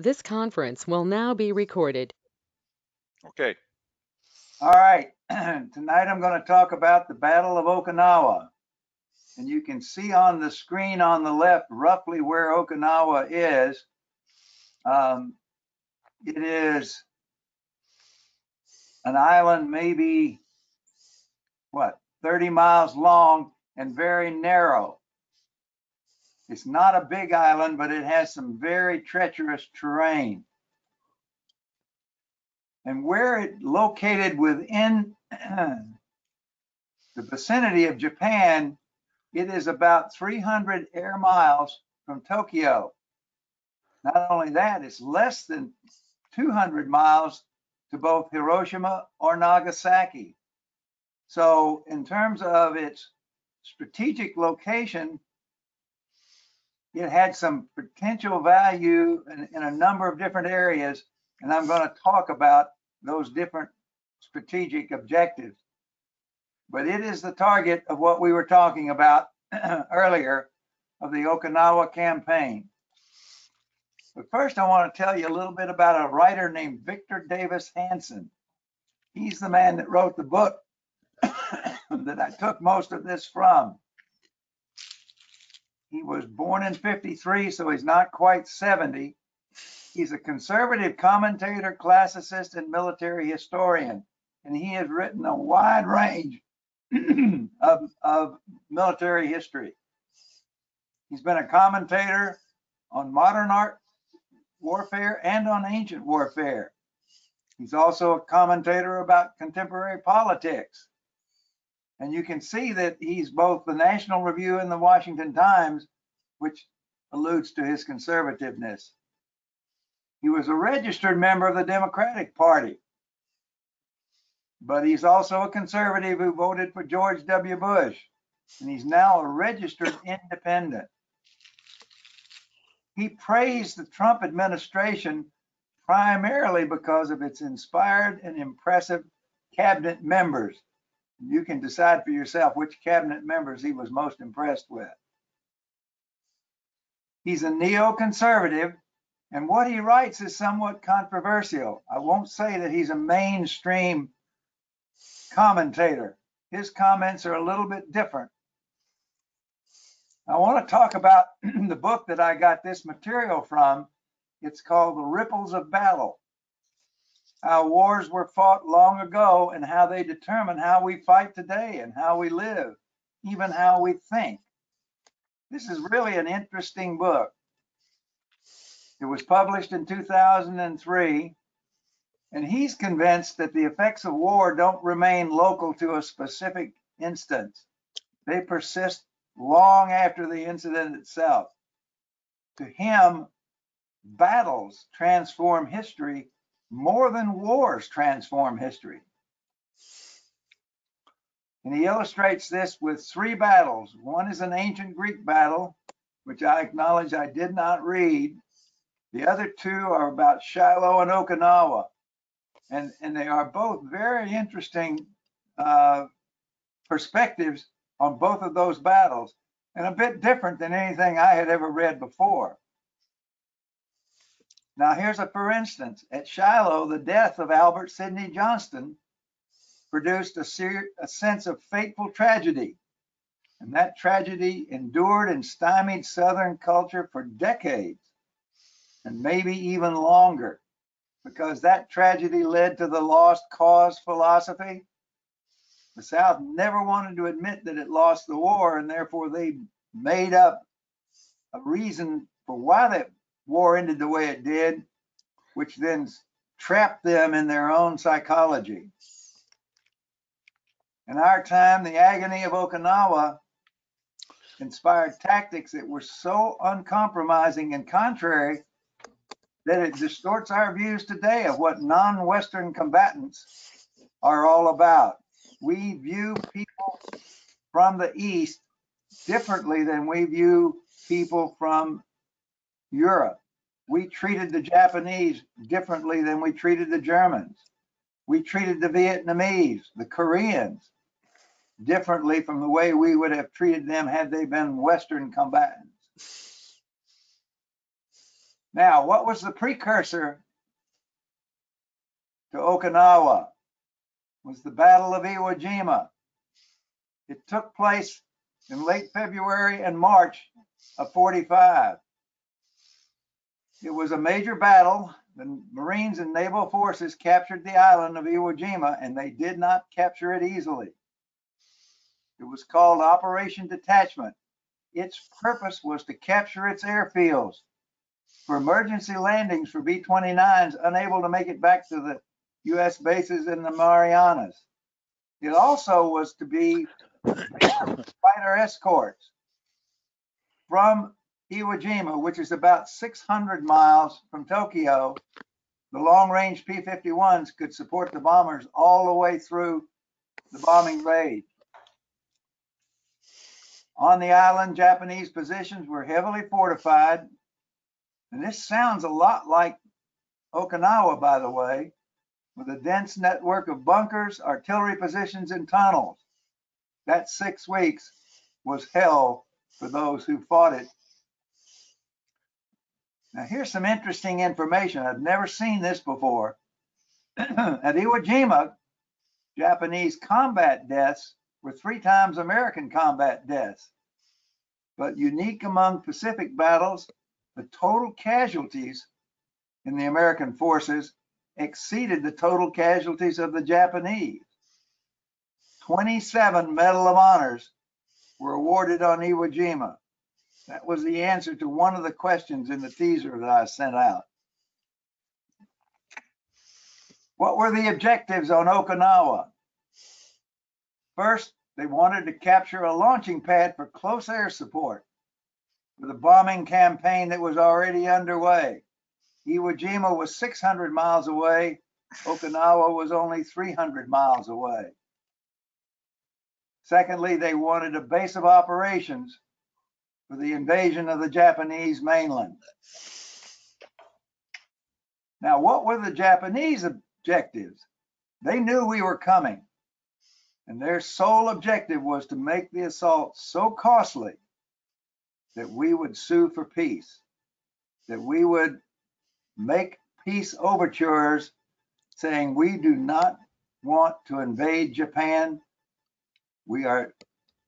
This conference will now be recorded. Okay. All right. Tonight I'm going to talk about the Battle of Okinawa. And you can see on the screen on the left roughly where Okinawa is. It is an island maybe, 30 miles long and very narrow. It's not a big island, but it has some very treacherous terrain. And where it located within the vicinity of Japan, it is about 300 air miles from Tokyo. Not only that, it's less than 200 miles to both Hiroshima or Nagasaki. So in terms of its strategic location, it had some potential value in a number of different areas, and I'm going to talk about those different strategic objectives. But it is the target of what we were talking about earlier of the Okinawa campaign. But first, I want to tell you a little bit about a writer named Victor Davis Hanson. He's the man that wrote the book that I took most of this from. He was born in 53, so he's not quite 70. He's a conservative commentator, classicist, and military historian, and he has written a wide range of military history. He's been a commentator on modern art warfare and on ancient warfare. He's also a commentator about contemporary politics. And you can see that he's both the National Review and the Washington Times, which alludes to his conservativeness. He was a registered member of the Democratic Party, but he's also a conservative who voted for George W. Bush, and he's now a registered independent. He praised the Trump administration primarily because of its inspired and impressive cabinet members. You can decide for yourself which cabinet members he was most impressed with. He's a neoconservative, and what he writes is somewhat controversial. I won't say that he's a mainstream commentator. His comments are a little bit different. I want to talk about the book that I got this material from. It's called The Ripples of Battle: How Wars Were Fought Long Ago and How They Determine How We Fight Today and How We Live, even How We Think. This is really an interesting book. It was published in 2003, and he's convinced that the effects of war don't remain local to a specific instance. They persist long after the incident itself. To him, battles transform history more than wars transform history. And he illustrates this with 3 battles. One is an ancient Greek battle, which I acknowledge I did not read. The other 2 are about Shiloh and Okinawa. And they are both very interesting perspectives on both of those battles, and a bit different than anything I had ever read before. Now, here's a for instance. At Shiloh, the death of Albert Sidney Johnston produced a sense of fateful tragedy. And that tragedy endured and stymied Southern culture for decades, and maybe even longer, because that tragedy led to the lost cause philosophy. The South never wanted to admit that it lost the war, and therefore they made up a reason for why that war ended the way it did, which then trapped them in their own psychology. In our time, the agony of Okinawa inspired tactics that were so uncompromising and contrary that it distorts our views today of what non-Western combatants are all about. We view people from the East differently than we view people from Europe. We treated the Japanese differently than we treated the Germans. We treated the Vietnamese, the Koreans, differently from the way we would have treated them had they been Western combatants. Now, what was the precursor to Okinawa? It was the Battle of Iwo Jima. It took place in late February and March of 45. It was a major battle. The Marines and naval forces captured the island of Iwo Jima, and they did not capture it easily. It was called Operation Detachment. Its purpose was to capture its airfields for emergency landings for B-29s unable to make it back to the U.S. bases in the Marianas. It also was to be fighter escorts from Iwo Jima, which is about 600 miles from Tokyo. The long-range P-51s could support the bombers all the way through the bombing raid. On the island, Japanese positions were heavily fortified. And this sounds a lot like Okinawa, by the way, with a dense network of bunkers, artillery positions, and tunnels. That 6 weeks was hell for those who fought it. Now, here's some interesting information. I've never seen this before. At Iwo Jima, Japanese combat deaths were 3 times American combat deaths. But unique among Pacific battles, the total casualties in the American forces exceeded the total casualties of the Japanese. 27 Medal of Honors were awarded on Iwo Jima. That was the answer to one of the questions in the teaser that I sent out. What were the objectives on Okinawa? First, they wanted to capture a launching pad for close air support for the bombing campaign that was already underway. Iwo Jima was 600 miles away. Okinawa was only 300 miles away. Secondly, they wanted a base of operations for the invasion of the Japanese mainland. Now, what were the Japanese objectives? They knew we were coming, and their sole objective was to make the assault so costly that we would sue for peace, that we would make peace overtures saying we do not want to invade Japan. We are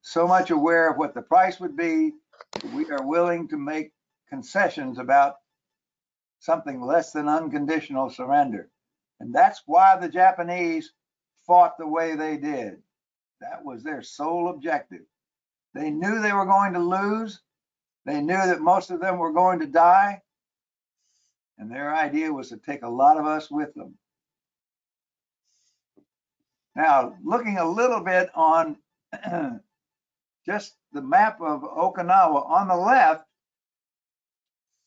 so much aware of what the price would be that we are willing to make concessions about something less than unconditional surrender. And that's why the Japanese fought the way they did. That was their sole objective. They knew they were going to lose. They knew that most of them were going to die. And their idea was to take a lot of us with them. Now, looking a little bit on just the map of Okinawa, on the left,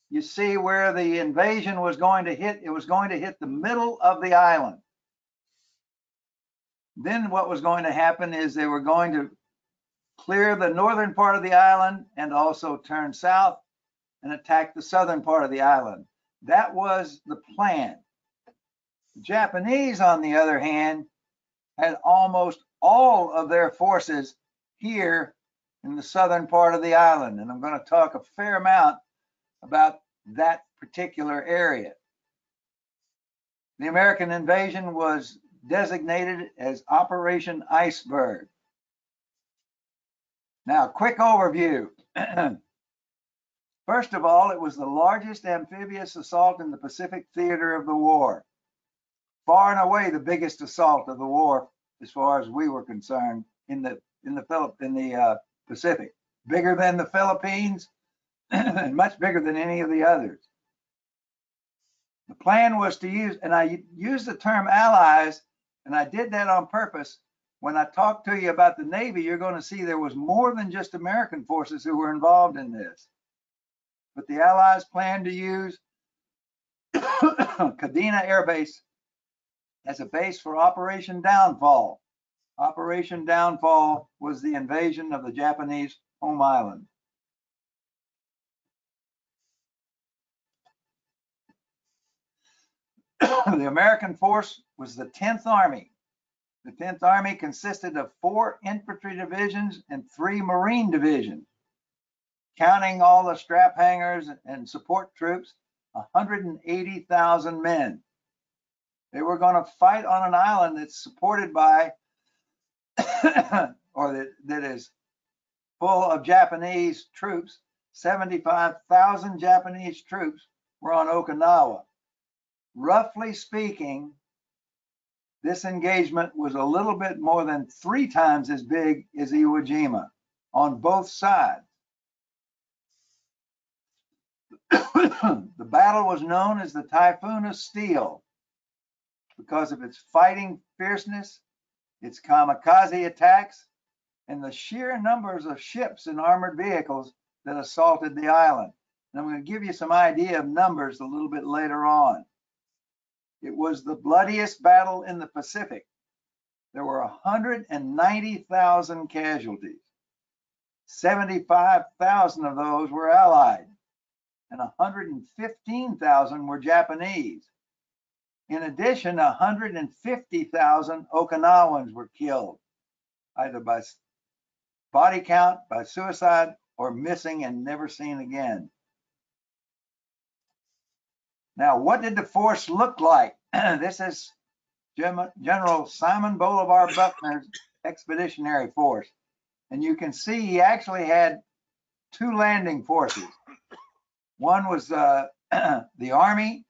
you see where the invasion was going to hit. It was going to hit the middle of the island. Then what was going to happen is they were going to clear the northern part of the island and also turn south and attack the southern part of the island. That was the plan. The Japanese, on the other hand, had almost all of their forces here in the southern part of the island. And I'm going to talk a fair amount about that particular area. The American invasion was designated as Operation Iceberg. Now, quick overview. First of all, it was the largest amphibious assault in the Pacific theater of the war. Far and away the biggest assault of the war, as far as we were concerned, in the Pacific. Bigger than the Philippines, and much bigger than any of the others. The plan was to use, and I used the term allies, and I did that on purpose. When I talk to you about the Navy, you're going to see there was more than just American forces who were involved in this. But the Allies planned to use Kadena Air Base as a base for Operation Downfall. Operation Downfall was the invasion of the Japanese home island. The American force was the 10th Army. The 10th Army consisted of 4 infantry divisions and 3 Marine divisions. Counting all the strap hangers and support troops, 180,000 men. They were going to fight on an island that's supported by, or that is full of Japanese troops. 75,000 Japanese troops were on Okinawa. Roughly speaking, this engagement was a little bit more than 3 times as big as Iwo Jima on both sides. The battle was known as the Typhoon of Steel because of its fighting fierceness, its kamikaze attacks, and the sheer numbers of ships and armored vehicles that assaulted the island. And I'm going to give you some idea of numbers a little bit later on. It was the bloodiest battle in the Pacific. There were 190,000 casualties. 75,000 of those were Allied, and 115,000 were Japanese. In addition, 150,000 Okinawans were killed, either by body count, by suicide, or missing and never seen again. Now, what did the force look like? This is General Simon Bolivar Buckner's expeditionary force. And you can see he actually had 2 landing forces. One was the Army,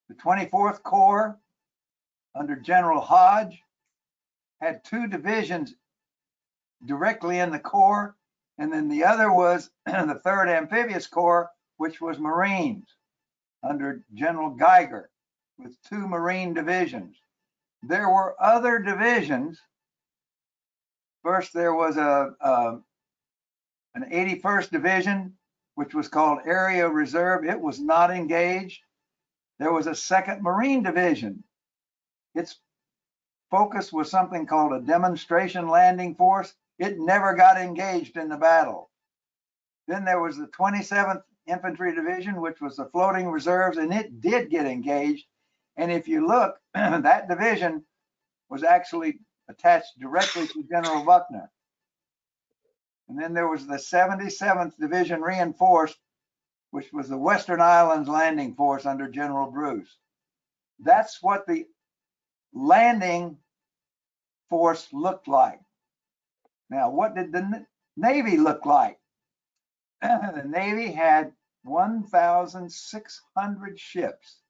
the 24th Corps under General Hodge, had 2 divisions directly in the Corps, and then the other was the 3rd Amphibious Corps, which was Marines under General Geiger, with 2 Marine divisions. There were other divisions. First, there was an 81st Division, which was called Area Reserve. It was not engaged. There was a 2nd Marine Division. Its focus was something called a demonstration landing force. It never got engaged in the battle. Then there was the 27th Infantry Division, which was the floating reserves, and it did get engaged. And if you look, that division was actually attached directly to General Buckner. And then there was the 77th Division Reinforced, which was the Western Islands Landing Force under General Bruce. That's what the landing force looked like. Now, what did the Navy look like? The Navy had 1,600 ships,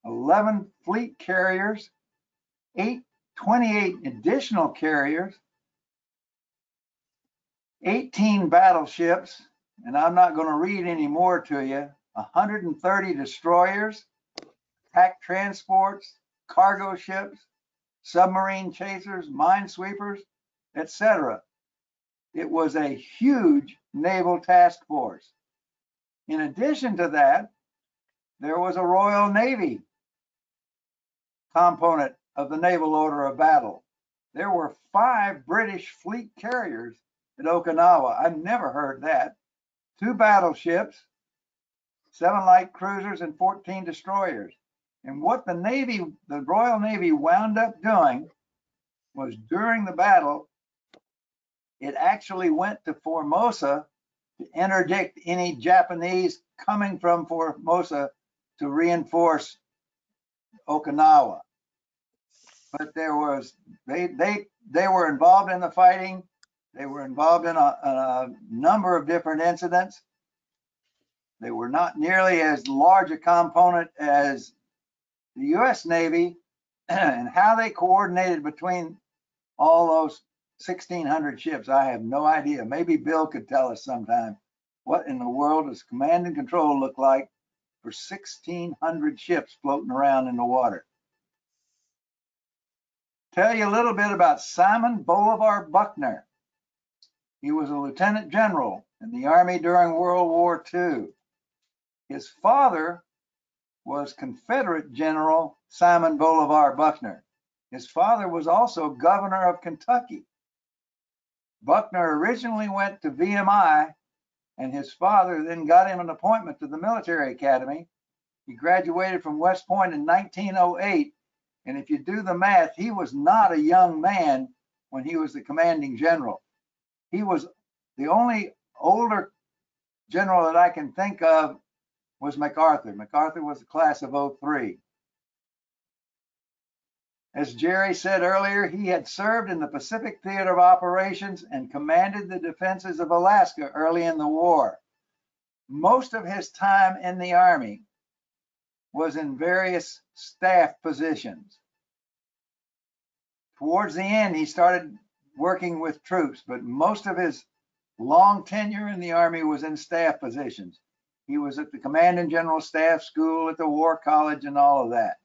11 fleet carriers, 28 additional carriers, 18 battleships, and I'm not going to read any more to you, 130 destroyers, attack transports, cargo ships, submarine chasers, minesweepers, etc. It was a huge naval task force. In addition to that, there was a Royal Navy component of the Naval Order of Battle. There were 5 British fleet carriers at Okinawa. I've never heard that. 2 battleships, 7 light cruisers, and 14 destroyers. And what the Royal Navy wound up doing was, during the battle, it actually went to Formosa to interdict any Japanese coming from Formosa to reinforce Okinawa. But they were involved in the fighting. They were involved in a number of different incidents. They were not nearly as large a component as the U.S. Navy, and how they coordinated between all those 1,600 ships, I have no idea. Maybe Bill could tell us sometime. What in the world does command and control look like for 1,600 ships floating around in the water? Tell you a little bit about Simon Bolivar Buckner. He was a lieutenant general in the Army during World War II. His father was Confederate General Simon Bolivar Buckner. His father was also governor of Kentucky. Buckner originally went to VMI, and his father then got him an appointment to the military academy. He graduated from West Point in 1908, and if you do the math, he was not a young man when he was the commanding general. He was the only older general that I can think of was MacArthur. MacArthur was the class of '03. As Jerry said earlier, he had served in the Pacific Theater of Operations and commanded the defenses of Alaska early in the war. Most of his time in the Army was in various staff positions. Towards the end, he started working with troops, but most of his long tenure in the Army was in staff positions. He was at the Command and General Staff School, at the War College, and all of that.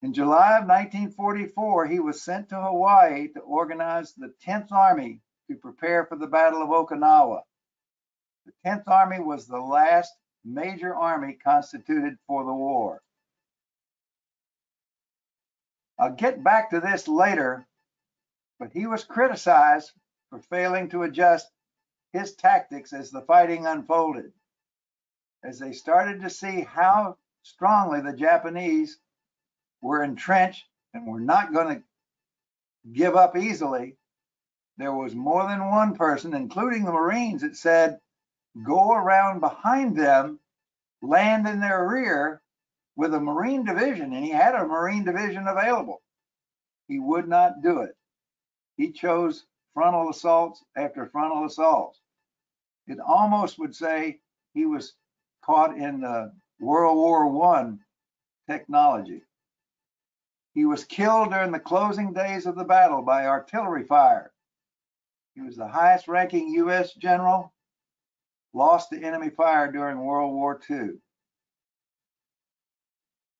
In July of 1944, he was sent to Hawaii to organize the 10th Army to prepare for the Battle of Okinawa. The 10th Army was the last major army constituted for the war. I'll get back to this later, but he was criticized for failing to adjust his tactics as the fighting unfolded. As they started to see how strongly the Japanese were entrenched and were not going to give up easily, there was more than one person, including the Marines, that said, go around behind them, land in their rear with a Marine division, and he had a Marine division available. He would not do it. He chose frontal assaults after frontal assaults. It almost would say he was caught in the World War I technology. He was killed during the closing days of the battle by artillery fire. He was the highest ranking U.S. general, lost to enemy fire during World War II.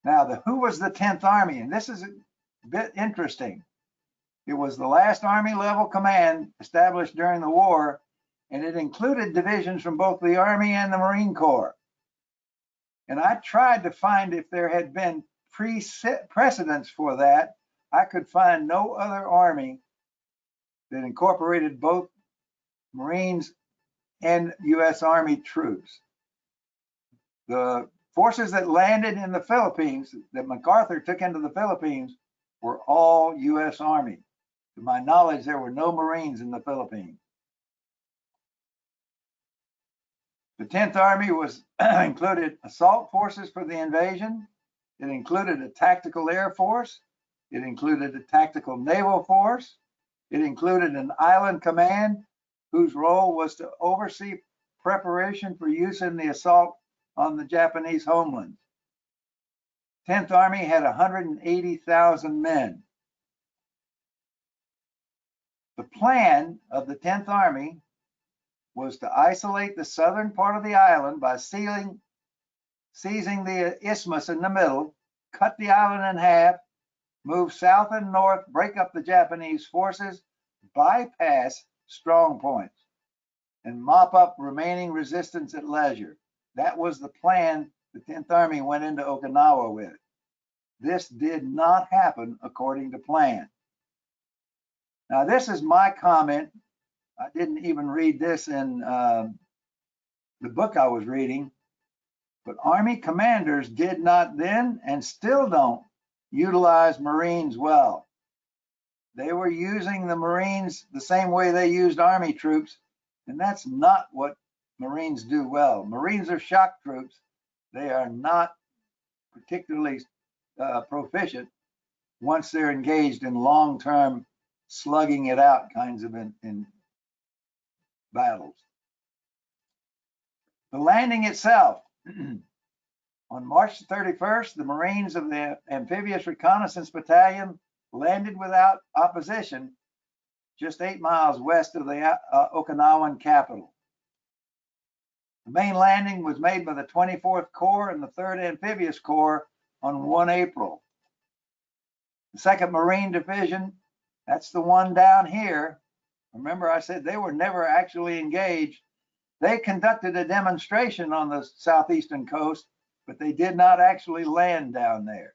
Now, who was the 10th Army? And this is a bit interesting. It was the last Army level command established during the war, and it included divisions from both the Army and the Marine Corps. And I tried to find if there had been precedents for that. I could find no other army that incorporated both Marines and U.S. Army troops. The forces that landed in the Philippines, that MacArthur took into the Philippines, were all U.S. Army. To my knowledge, there were no Marines in the Philippines. The 10th Army was included assault forces for the invasion. It included a tactical air force. It included a tactical naval force. It included an island command whose role was to oversee preparation for use in the assault on the Japanese homeland. 10th Army had 180,000 men. The plan of the 10th Army was to isolate the southern part of the island by seizing the isthmus in the middle, cut the island in half, move south and north, break up the Japanese forces, bypass strong points, and mop up remaining resistance at leisure. That was the plan the 10th Army went into Okinawa with. This did not happen according to plan. Now, this is my comment. I didn't even read this in the book I was reading, but Army commanders did not then and still don't utilize Marines well. They were using the Marines the same way they used Army troops, and that's not what Marines do well. Marines are shock troops. They are not particularly proficient once they're engaged in long-term slugging it out kinds of in battles. The landing itself, on March 31st, the Marines of the Amphibious Reconnaissance Battalion landed without opposition just 8 miles west of the Okinawan capital. The main landing was made by the 24th Corps and the 3rd Amphibious Corps on 1 April. The 2nd Marine Division, that's the one down here. Remember, I said they were never actually engaged. They conducted a demonstration on the southeastern coast, but they did not actually land down there.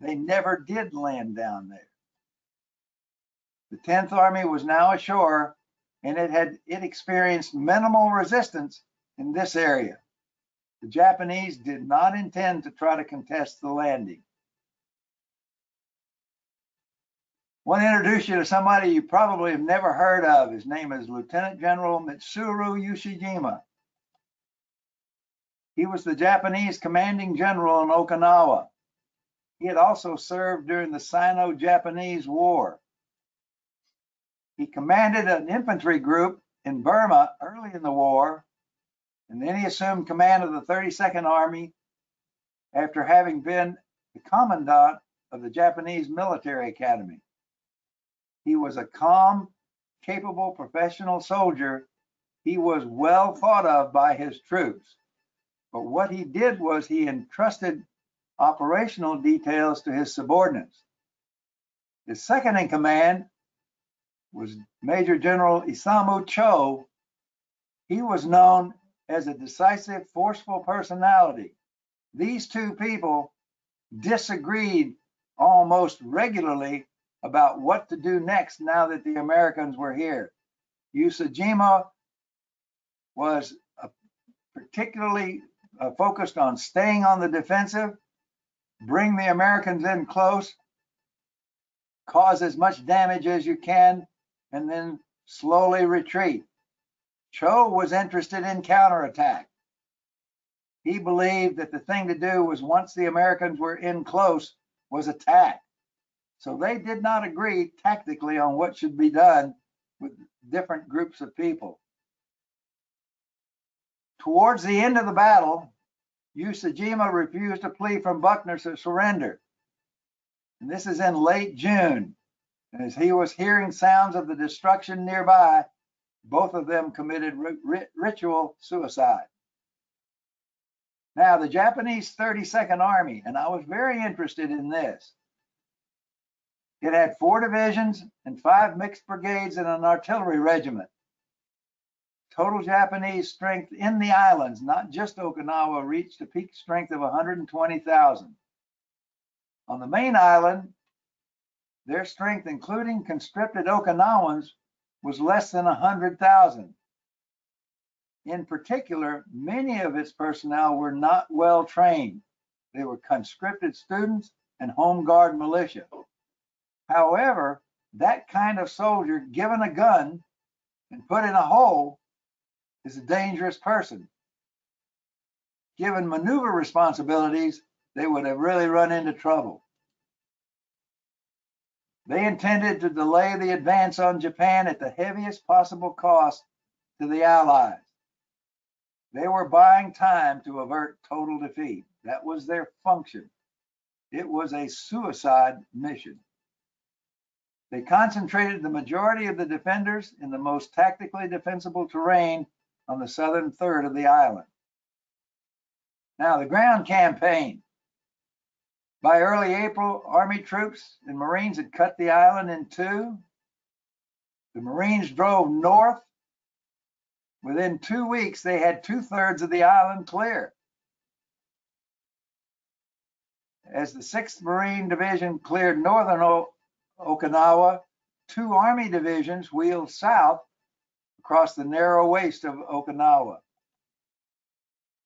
They never did land down there. The 10th Army was now ashore, and it experienced minimal resistance in this area. The Japanese did not intend to try to contest the landing. I want to introduce you to somebody you probably have never heard of. His name is Lieutenant General Mitsuru Yusujima. He was the Japanese commanding general in Okinawa. He had also served during the Sino-Japanese War. He commanded an infantry group in Burma early in the war, and then he assumed command of the 32nd Army after having been the commandant of the Japanese Military Academy. He was a calm, capable professional soldier. He was well thought of by his troops. But what he did was he entrusted operational details to his subordinates. His second in command was Major General Isamu Cho. He was known as a decisive, forceful personality. These two people disagreed almost regularly about what to do next now that the Americans were here. Yusujima was particularly focused on staying on the defensive, bring the Americans in close, cause as much damage as you can, and then slowly retreat. Cho was interested in counterattack. He believed that the thing to do was, once the Americans were in close, was attack. So they did not agree tactically on what should be done with different groups of people. Towards the end of the battle, Yusujima refused a plea from Buckner to surrender. And this is in late June. And as he was hearing sounds of the destruction nearby, both of them committed ritual suicide. Now, the Japanese 32nd Army, and I was very interested in this. It had 4 divisions and 5 mixed brigades and an artillery regiment. Total Japanese strength in the islands, not just Okinawa, reached a peak strength of 120,000. On the main island, their strength, including conscripted Okinawans, was less than 100,000. In particular, many of its personnel were not well trained. They were conscripted students and home guard militia. However, that kind of soldier given a gun and put in a hole is a dangerous person. Given maneuver responsibilities, they would have really run into trouble. They intended to delay the advance on Japan at the heaviest possible cost to the Allies. They were buying time to avert total defeat. That was their function. It was a suicide mission. They concentrated the majority of the defenders in the most tactically defensible terrain on the southern third of the island. Now, the ground campaign. By early April, Army troops and Marines had cut the island in two. The Marines drove north. Within 2 weeks, they had 2/3 of the island clear. As the 6th Marine Division cleared northern Okinawa, 2 Army divisions wheeled south across the narrow waist of Okinawa.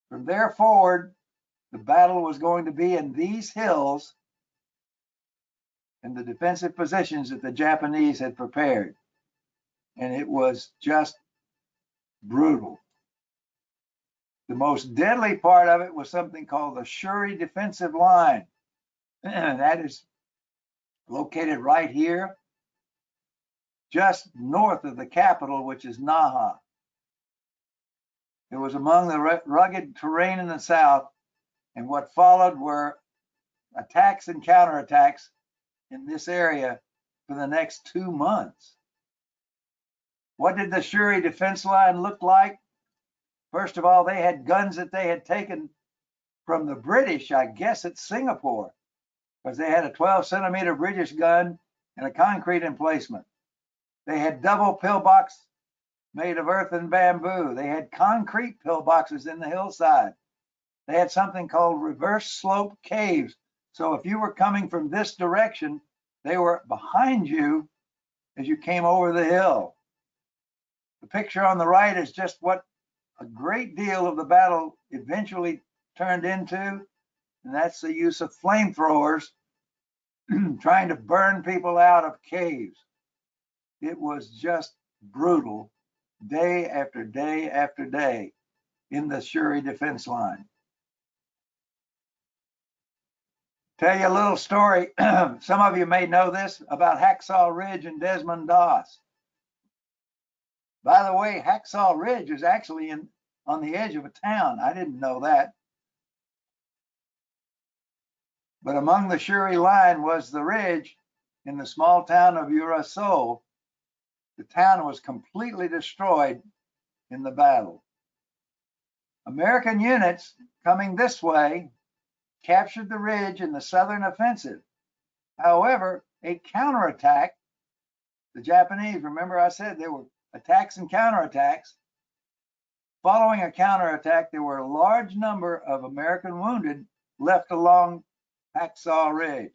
From there forward, the battle was going to be in these hills and the defensive positions that the Japanese had prepared. And it was just brutal. The most deadly part of it was something called the Shuri defensive line. And that is located right here, just north of the capital, which is Naha. It was among the rugged terrain in the south, and what followed were attacks and counterattacks in this area for the next 2 months. What did the Shuri defense line look like? First of all, they had guns that they had taken from the British, I guess at Singapore, because they had a 12-centimeter British gun and a concrete emplacement. They had double pillbox made of earth and bamboo. They had concrete pillboxes in the hillside. They had something called reverse slope caves. So if you were coming from this direction, they were behind you as you came over the hill. The picture on the right is just what a great deal of the battle eventually turned into, and that's the use of flamethrowers trying to burn people out of caves. It was just brutal, day after day after day in the Shuri defense line. Tell you a little story. Some of you may know this about Hacksaw Ridge and Desmond Doss. By the way, Hacksaw Ridge is actually on the edge of a town. I didn't know that. But among the Shuri line was the ridge in the small town of Uraso. The town was completely destroyed in the battle. American units coming this way captured the ridge in the southern offensive. However, a counterattack, the Japanese, remember I said there were attacks and counterattacks. Following a counterattack, there were a large number of American wounded left along Hacksaw Ridge.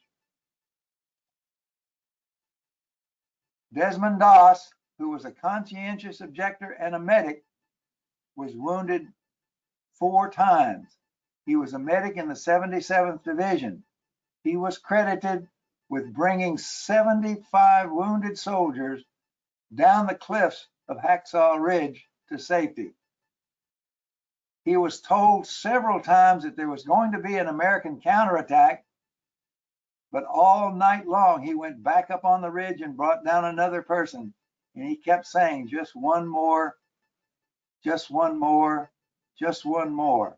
Desmond Doss, who was a conscientious objector and a medic, was wounded 4 times. He was a medic in the 77th Division. He was credited with bringing 75 wounded soldiers down the cliffs of Hacksaw Ridge to safety. He was told several times that there was going to be an American counterattack, but all night long he went back up on the ridge and brought down another person. And he kept saying, just one more, just one more, just one more.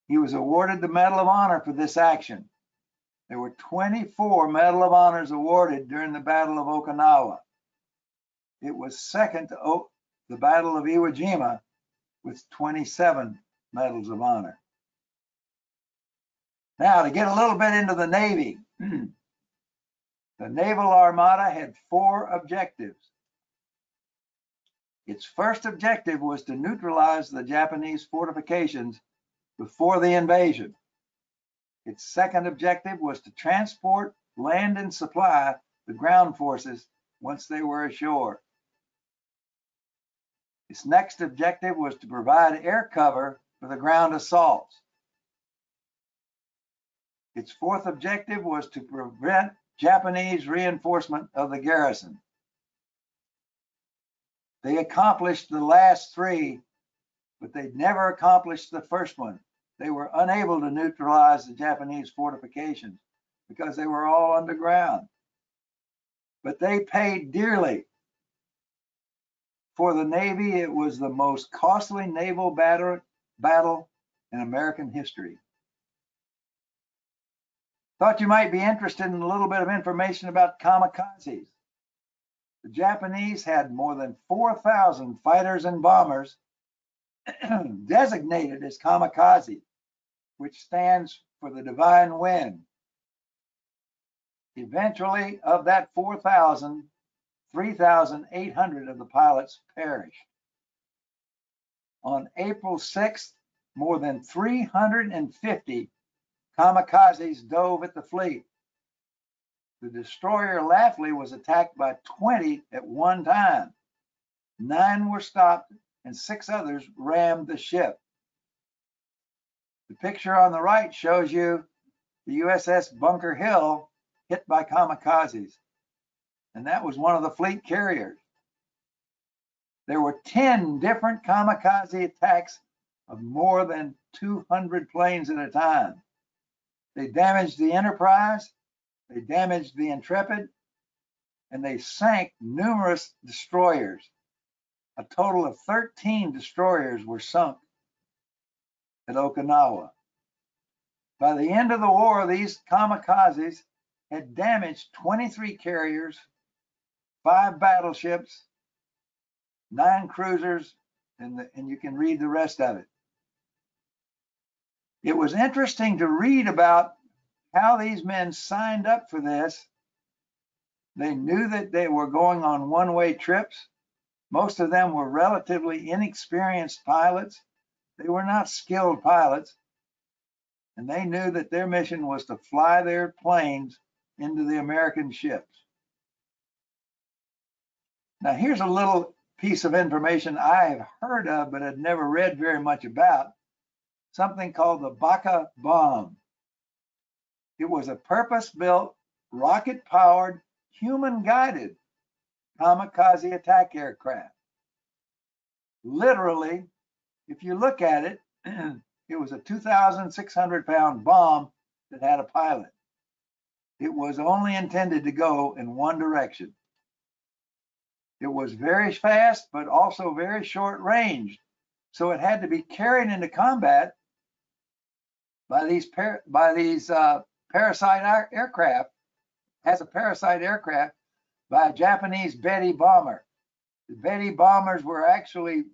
He was awarded the Medal of Honor for this action. There were 24 Medal of Honors awarded during the Battle of Okinawa. It was second to the Battle of Iwo Jima with 27 Medals of Honor. Now, to get a little bit into the Navy, the Naval Armada had 4 objectives. Its first objective was to neutralize the Japanese fortifications before the invasion. Its second objective was to transport, land, and supply the ground forces once they were ashore. Its next objective was to provide air cover for the ground assaults. Its fourth objective was to prevent Japanese reinforcement of the garrison. They accomplished the last 3, but they never accomplished the first one. They were unable to neutralize the Japanese fortifications because they were all underground. But they paid dearly. For the Navy, it was the most costly naval battle in American history. Thought you might be interested in a little bit of information about kamikazes. The Japanese had more than 4,000 fighters and bombers designated as kamikaze, which stands for the divine wind. Eventually, of that 4,000, 3,800 of the pilots perished. On April 6th, more than 350 kamikazes dove at the fleet. The destroyer Laughley was attacked by 20 at one time. 9 were stopped and 6 others rammed the ship. The picture on the right shows you the USS Bunker Hill hit by kamikazes, and that was one of the fleet carriers. There were 10 different kamikaze attacks of more than 200 planes at a time. They damaged the Enterprise, they damaged the Intrepid, and they sank numerous destroyers. A total of 13 destroyers were sunk at Okinawa. By the end of the war, these kamikazes had damaged 23 carriers, 5 battleships, 9 cruisers, and you can read the rest of it. It was interesting to read about how these men signed up for this. They knew that they were going on one-way trips. Most of them were relatively inexperienced pilots. They were not skilled pilots, and they knew that their mission was to fly their planes into the American ships. Now, here's a little piece of information I have heard of but had never read very much about, something called the Baca Bomb. It was a purpose-built, rocket-powered, human-guided kamikaze attack aircraft. Literally, if you look at it, It was a 2,600-pound bomb that had a pilot. It was only intended to go in one direction. It was very fast, but also very short range. So it had to be carried into combat by these parasite aircraft, as a parasite aircraft by a Japanese Betty bomber. The Betty bombers were actually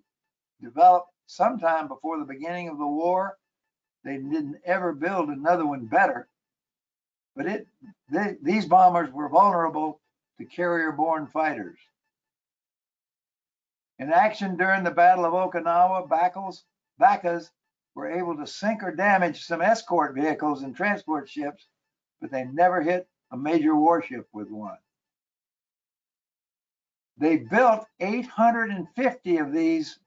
developed sometime before the beginning of the war. They didn't ever build another one better, but these bombers were vulnerable to carrier-borne fighters. In action during the Battle of Okinawa, Bacas were able to sink or damage some escort vehicles and transport ships, but they never hit a major warship with one. They built 850 of these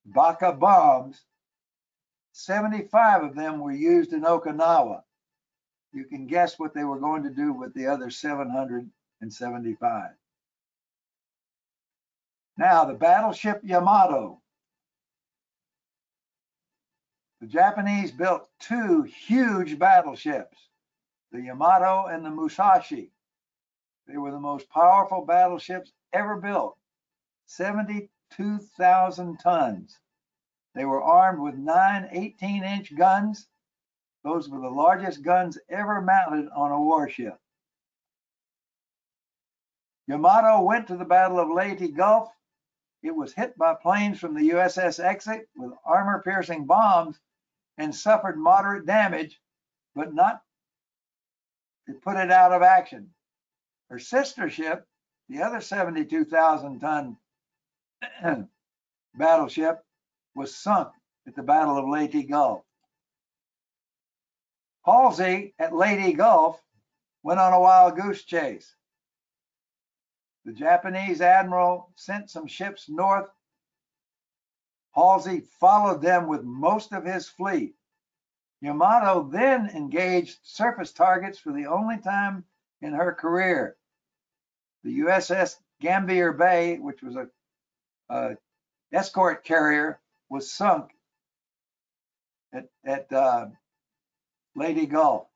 Baca bombs. 75 of them were used in Okinawa. You can guess what they were going to do with the other 775. Now, the battleship Yamato. The Japanese built two huge battleships, the Yamato and the Musashi. They were the most powerful battleships ever built, 72,000 tons. They were armed with 9 18-inch guns. Those were the largest guns ever mounted on a warship. Yamato went to the Battle of Leyte Gulf. It was hit by planes from the USS Exit with armor-piercing bombs and suffered moderate damage, but not to put it out of action. Her sister ship, the other 72,000-ton battleship, was sunk at the Battle of Leyte Gulf. Halsey at Leyte Gulf went on a wild goose chase. The Japanese admiral sent some ships north. Halsey followed them with most of his fleet. Yamato then engaged surface targets for the only time in her career. The USS Gambier Bay, which was a escort carrier, was sunk at Leyte Gulf.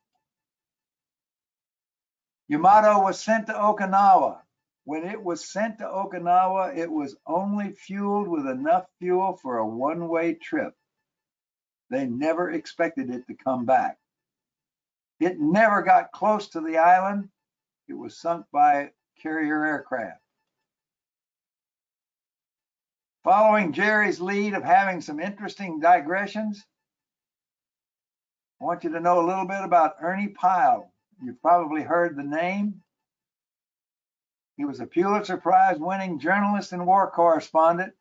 Yamato was sent to Okinawa. When it was sent to Okinawa, it was only fueled with enough fuel for a one-way trip. They never expected it to come back. It never got close to the island. It was sunk by carrier aircraft. Following Jerry's lead of having some interesting digressions, I want you to know a little bit about Ernie Pyle. You've probably heard the name. He was a Pulitzer Prize-winning journalist and war correspondent,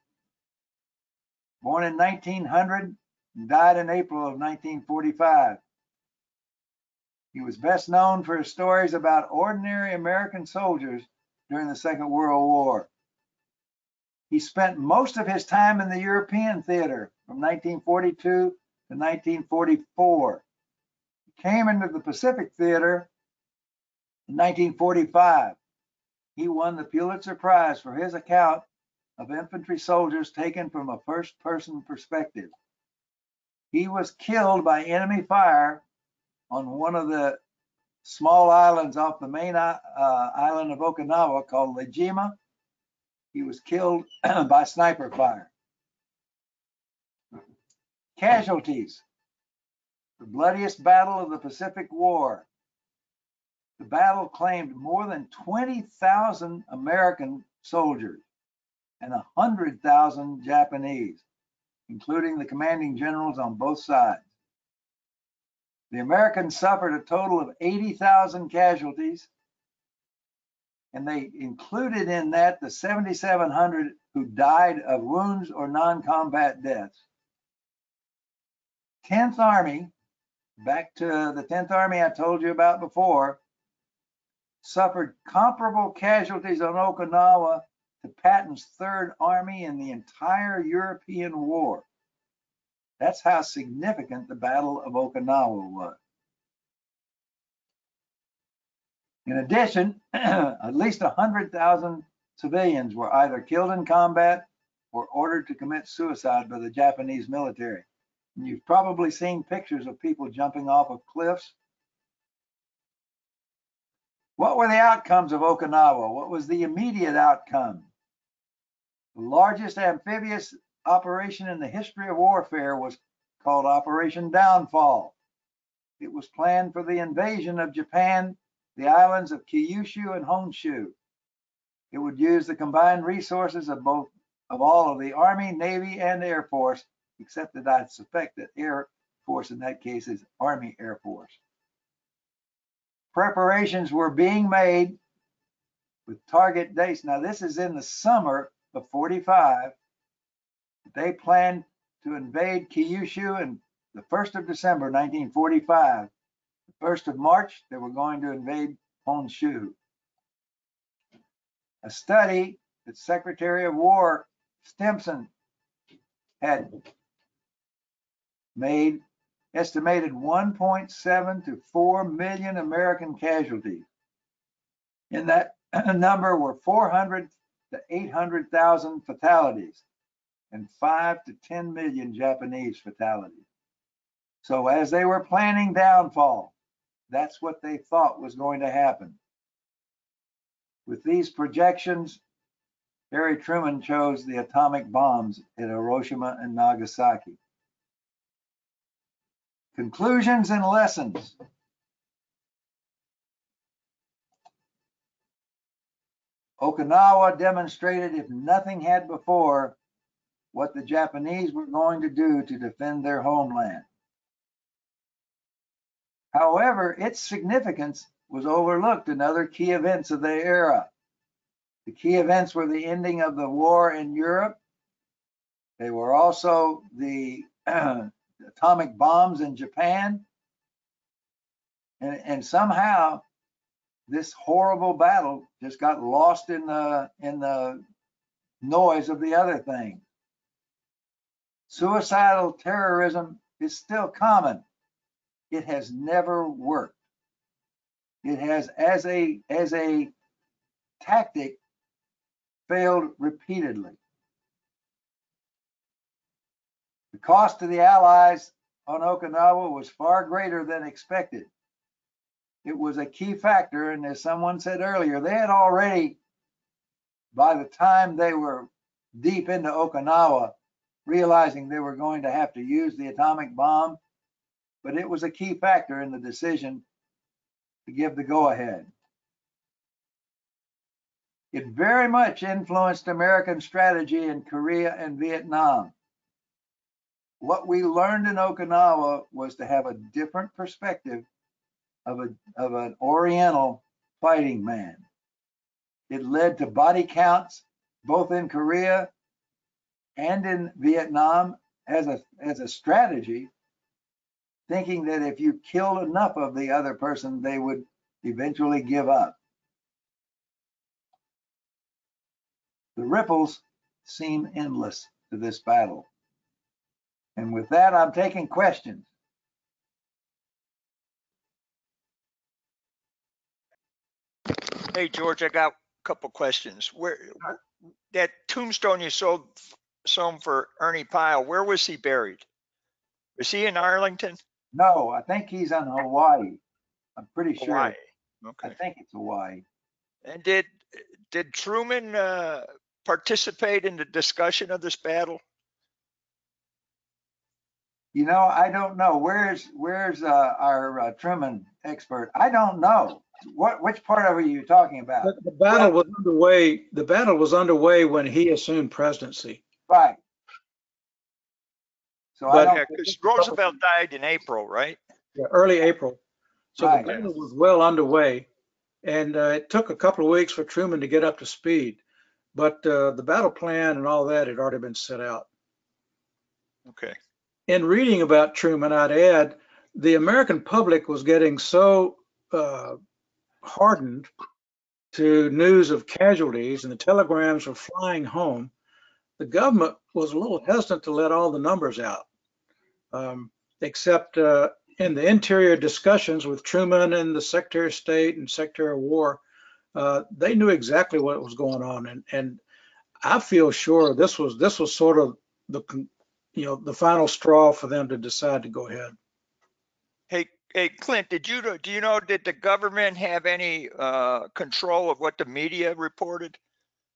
born in 1900 and died in April of 1945. He was best known for his stories about ordinary American soldiers during the Second World War. He spent most of his time in the European theater from 1942 to 1944. He came into the Pacific Theater in 1945. He won the Pulitzer Prize for his account of infantry soldiers taken from a first-person perspective. He was killed by enemy fire on one of the small islands off the main island of Okinawa called Iwo Jima. He was killed by sniper fire. Casualties. The bloodiest battle of the Pacific War. The battle claimed more than 20,000 American soldiers and 100,000 Japanese, including the commanding generals on both sides. The Americans suffered a total of 80,000 casualties, and they included in that the 7,700 who died of wounds or non-combat deaths. 10th Army, back to the 10th Army I told you about before, suffered comparable casualties on Okinawa to Patton's 3rd Army in the entire European War. That's how significant the Battle of Okinawa was. In addition, at least 100,000 civilians were either killed in combat or ordered to commit suicide by the Japanese military. And you've probably seen pictures of people jumping off of cliffs. What were the outcomes of Okinawa? What was the immediate outcome? The largest amphibious operation in the history of warfare was called Operation Downfall. It was planned for the invasion of Japan, the islands of Kyushu and Honshu. It would use the combined resources of all of the Army, Navy, and Air Force, except that I suspect that Air Force in that case is Army Air Force. Preparations were being made with target dates. Now, this is in the summer of 45. They planned to invade Kyushu in the 1st of December, 1945. The 1st of March, they were going to invade Honshu. A study that Secretary of War Stimson had made estimated 1.7 to 4 million American casualties. In that number were 400 to 800,000 fatalities and 5 to 10 million Japanese fatalities. So as they were planning downfall, that's what they thought was going to happen. With these projections, Harry Truman chose the atomic bombs at Hiroshima and Nagasaki. Conclusions and lessons. Okinawa demonstrated, if nothing had before, what the Japanese were going to do to defend their homeland. However, its significance was overlooked in other key events of the era. The key events were the ending of the war in Europe. They were also the atomic bombs in Japan. And somehow this horrible battle just got lost in the noise of the other thing. Suicidal terrorism is still common. It has never worked. It has, as a tactic, failed repeatedly. The cost to the Allies on Okinawa was far greater than expected. It was a key factor, and as someone said earlier, they had already, by the time they were deep into Okinawa, realizing they were going to have to use the atomic bomb, but it was a key factor in the decision to give the go-ahead. It very much influenced American strategy in Korea and Vietnam. What we learned in Okinawa was to have a different perspective of an Oriental fighting man. It led to body counts both in Korea and in Vietnam as a strategy, thinking that if you killed enough of the other person, they would eventually give up. The ripples seem endless to this battle. And with that, I'm taking questions. Hey, George, I got a couple questions. Where that tombstone you sold some for Ernie Pyle, where was he buried? Was he in Arlington? No, I think he's in Hawaii. I'm pretty sure. Hawaii. Okay. I think it's Hawaii. And did Truman participate in the discussion of this battle? You know, I don't know. Where's our Truman expert? I don't know. Which part of it are you talking about? The battle was underway. The battle was underway when he assumed presidency. Right. So I don't. Because Roosevelt died in April, right? Yeah, early April. So Right. the battle was well underway, and it took a couple of weeks for Truman to get up to speed. But the battle plan and all that had already been set out. Okay. In reading about Truman, I'd add the American public was getting so hardened to news of casualties, and the telegrams were flying home. The government was a little hesitant to let all the numbers out, except in the interior discussions with Truman and the Secretary of State and Secretary of War. They knew exactly what was going on, and I feel sure this was sort of the final straw for them to decide to go ahead. Hey, Clint, do you know, did the government have any control of what the media reported?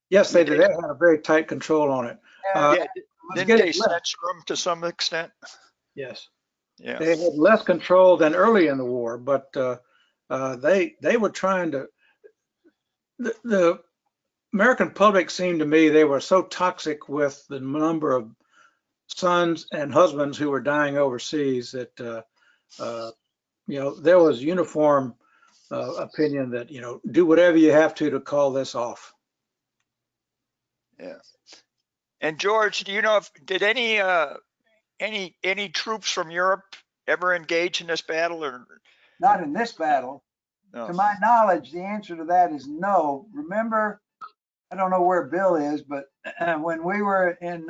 Yes, they did. They had a very tight control on it. Yeah, didn't they censor them to some extent? Yes. Yeah. They had less control than early in the war, but they were trying to. The American public seemed to me they were so toxic with the number of sons and husbands who were dying overseas that there was uniform opinion that do whatever you have to call this off. Yeah. And George, do you know if did any troops from Europe ever engage in this battle, or Not in this battle. no? To my knowledge, the answer to that is no. Remember, I don't know where Bill is, but when we were in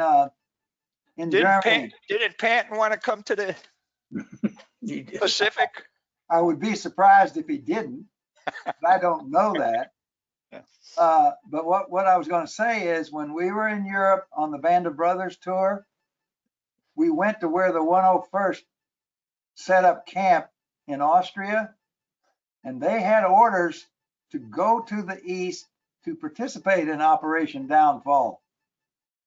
Germany, Didn't Patton want to come to the Pacific? I would be surprised if he didn't. But I don't know that. Yeah. But what I was going to say is when we were in Europe on the Band of Brothers tour, we went to where the 101st set up camp in Austria, and they had orders to go to the east to participate in Operation Downfall.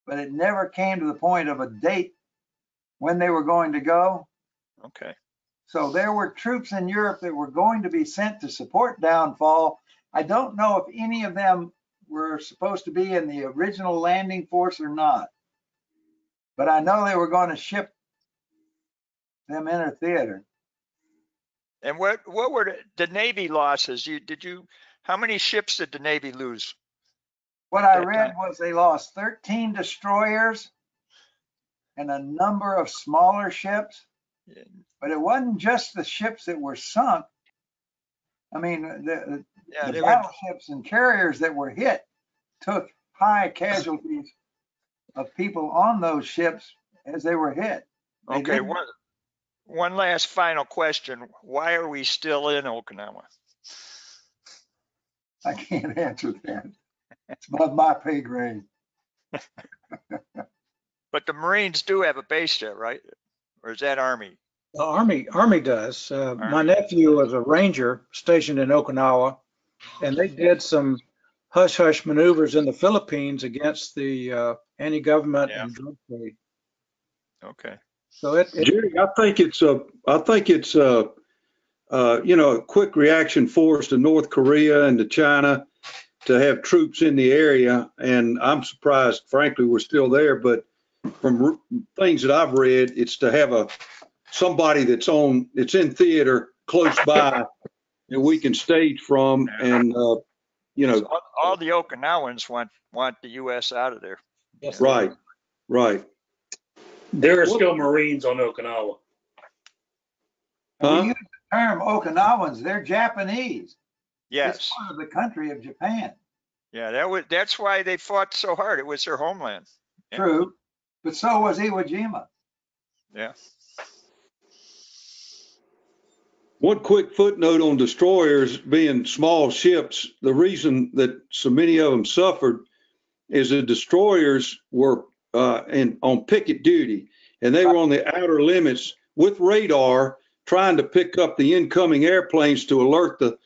But it never came to the point of a date when they were going to go. Okay. So there were troops in Europe that were going to be sent to support Downfall. I don't know if any of them were supposed to be in the original landing force or not, but I know they were going to ship them inner theater. And what were the Navy losses? How many ships did the Navy lose? What I read was they lost 13 destroyers and a number of smaller ships, but it wasn't just the ships that were sunk. I mean, the battleships and carriers that were hit took high casualties of people on those ships as they were hit. Okay, one last final question. Why are we still in Okinawa? I can't answer that. It's above my pay grade. But the Marines do have a base there, right? Or is that Army? The Army does. My nephew was a ranger stationed in Okinawa, and they did some hush-hush maneuvers in the Philippines against the anti-government and drug trade. Okay. So Jerry, I think it's a quick reaction force to North Korea and to China to have troops in the area, and I'm surprised, frankly, we're still there. But from things that I've read, it's to have somebody that's in theater close by that we can stage from, and all the Okinawans want the U.S. out of there. Yes. Right. There are still Marines on Okinawa. We use the term Okinawans. They're Japanese. Yes. It's part of the country of Japan. Yeah, that's why they fought so hard. It was their homeland. Yeah. True, but so was Iwo Jima. Yeah. One quick footnote on destroyers being small ships. The reason that so many of them suffered is the destroyers were on picket duty, and they were on the outer limits with radar trying to pick up the incoming airplanes to alert the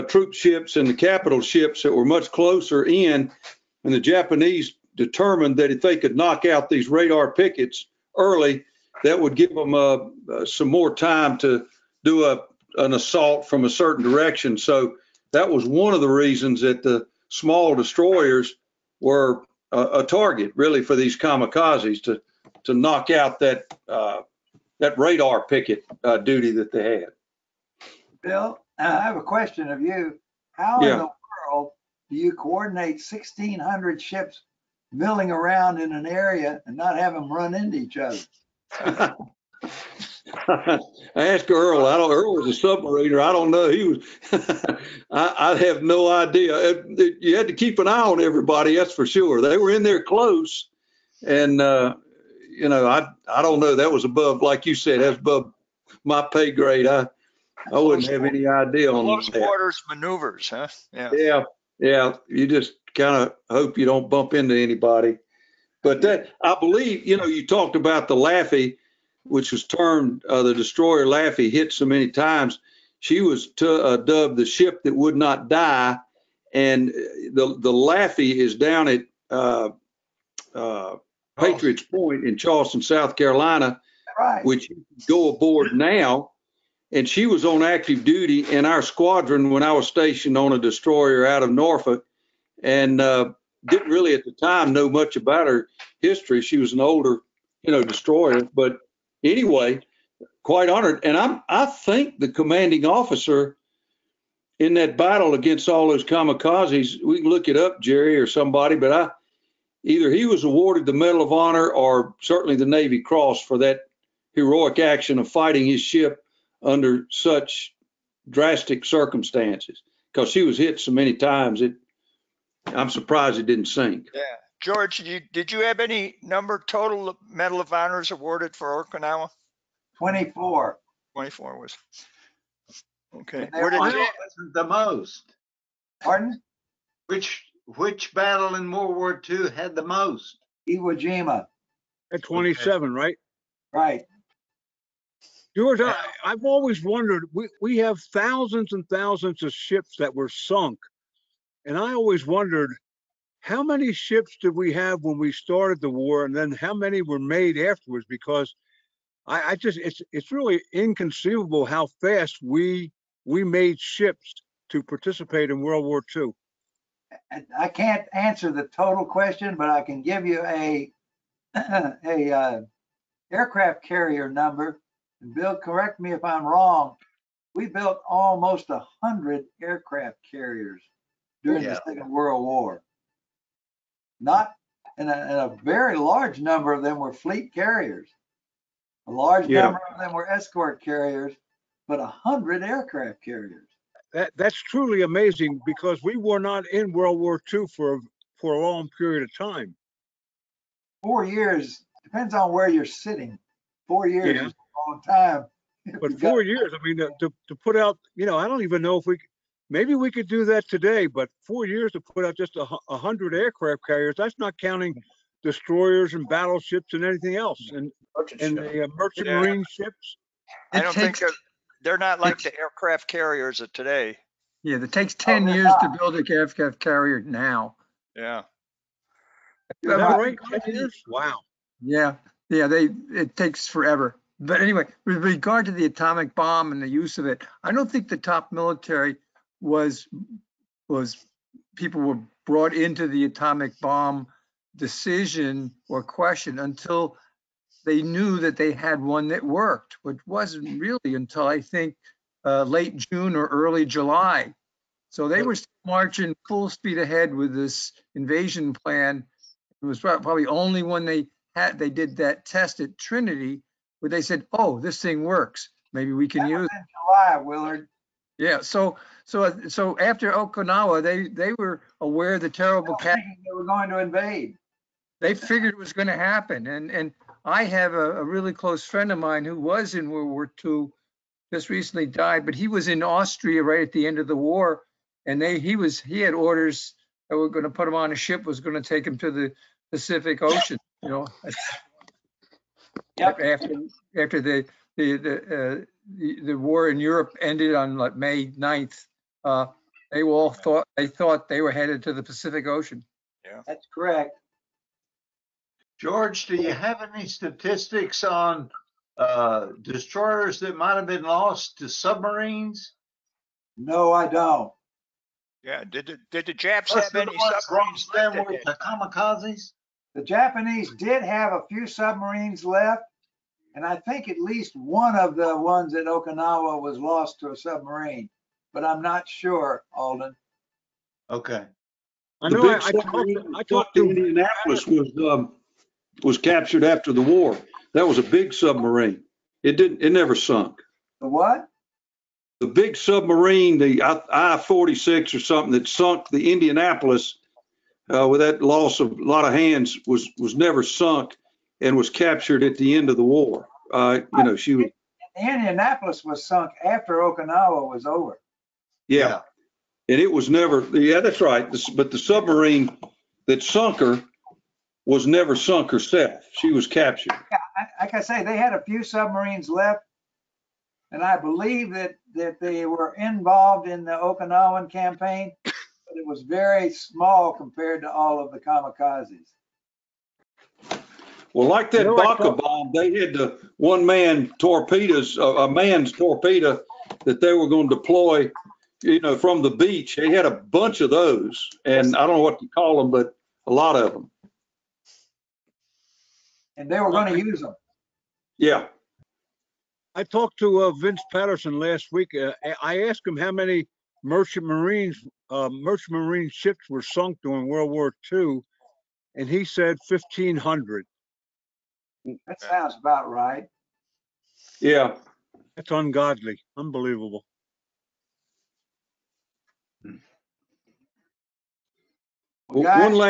troop ships and the capital ships that were much closer in. And the Japanese determined that if they could knock out these radar pickets early, that would give them some more time to do an assault from a certain direction. So that was one of the reasons that the small destroyers were a target, really, for these kamikazes to knock out that radar picket duty that they had. Bill, I have a question of you. How in the world do you coordinate 1,600 ships milling around in an area and not have them run into each other? I asked Earl. Earl was a submariner. I don't know. He was. I have no idea. You had to keep an eye on everybody. That's for sure. They were in there close, and I don't know. That was above, like you said, that's above my pay grade. I wouldn't have any idea on close that. quarters maneuvers, huh? Yeah. Yeah. You just kind of hope you don't bump into anybody. But that, I believe, you talked about the Laffey, which was termed the destroyer Laffey, hit so many times. She was dubbed the ship that would not die. And the Laffey is down at Patriots Point in Charleston, South Carolina, Right. which you can go aboard now. And she was on active duty in our squadron when I was stationed on a destroyer out of Norfolk, and didn't really at the time know much about her history. She was an older, destroyer. But anyway, quite honored. And I think the commanding officer in that battle against all those kamikazes, we can look it up, Jerry or somebody, but either he was awarded the Medal of Honor or certainly the Navy Cross for that heroic action of fighting his ship under such drastic circumstances, because she was hit so many times. I'm surprised it didn't sink. Yeah. George, did you have any total Medal of Honors awarded for Okinawa? 24. 24 was. Okay. And they Where did were- Wasn't the most? Pardon? Which battle in World War II had the most? Iwo Jima. At 27, right? Right. George, I've always wondered, we have thousands and thousands of ships that were sunk. And I always wondered, how many ships did we have when we started the war? And then how many were made afterwards? Because it's really inconceivable how fast we made ships to participate in World War II. I can't answer the total question, but I can give you a aircraft carrier number. And Bill, correct me if I'm wrong. We built almost 100 aircraft carriers during the Second World War. Not, and a very large number of them were fleet carriers. A large number of them were escort carriers, but 100 aircraft carriers. That's truly amazing, because we were not in World War II for a long period of time. 4 years, depends on where you're sitting. 4 years is a long time. But 4 years, I mean, to put out, I don't even know if maybe we could do that today, but 4 years to put out just 100 aircraft carriers, that's not counting destroyers and battleships and anything else. And the merchant marine ships. I don't think they're not like the aircraft carriers of today. Yeah, it takes 10 years to build a aircraft carrier now. Yeah. Is that right? 10 years? Wow. Yeah, it takes forever. But anyway, with regard to the atomic bomb and the use of it, I don't think the top military was people were brought into the atomic bomb decision or question until they knew that they had one that worked, which wasn't really until I think late June or early July. So they were marching full speed ahead with this invasion plan. It was probably only when they did that test at Trinity where they said, "Oh, this thing works. Maybe we can use it." In July, Willard. Yeah. So after Okinawa, they were aware of the terrible They were going to invade. They figured it was going to happen. And I have a really close friend of mine who was in World War II, just recently died, but he was in Austria right at the end of the war, and he had orders that were going to put him on a ship, was going to take him to the Pacific Ocean. After the war in Europe ended on like May 9th, they all thought they were headed to the Pacific Ocean. Yeah, that's correct. George, do you have any statistics on destroyers that might have been lost to submarines? No, I don't. Yeah. Did the Japs have any submarines left at with that the time? kamikazes? The Japanese did have a few submarines left, and I think at least one of the ones at Okinawa was lost to a submarine, but I'm not sure, Alden. Okay. I The know. big I submarine talked in to Indianapolis was captured after the war. That was a big submarine. It never sunk. The what? The big submarine, the I-46 or something that sunk the Indianapolis with that loss of a lot of hands was never sunk and was captured at the end of the war. She was. Indianapolis was sunk after Okinawa was over. Yeah. And it was never. Yeah, that's right. But the submarine that sunk her was never sunk herself. She was captured. Like I say, they had a few submarines left, and I believe that they were involved in the Okinawan campaign, but it was very small compared to all of the kamikazes. Well, like that You know, I Baca thought- bomb, they had the one-man torpedoes, a man's torpedo that they were going to deploy, from the beach. They had a bunch of those, and I don't know what to call them, but a lot of them. And they were going to use them. Yeah. I talked to Vince Patterson last week. I asked him how many merchant marine ships were sunk during World War II, and he said 1,500. That sounds about right. Yeah. That's ungodly, unbelievable. Well, guys, One last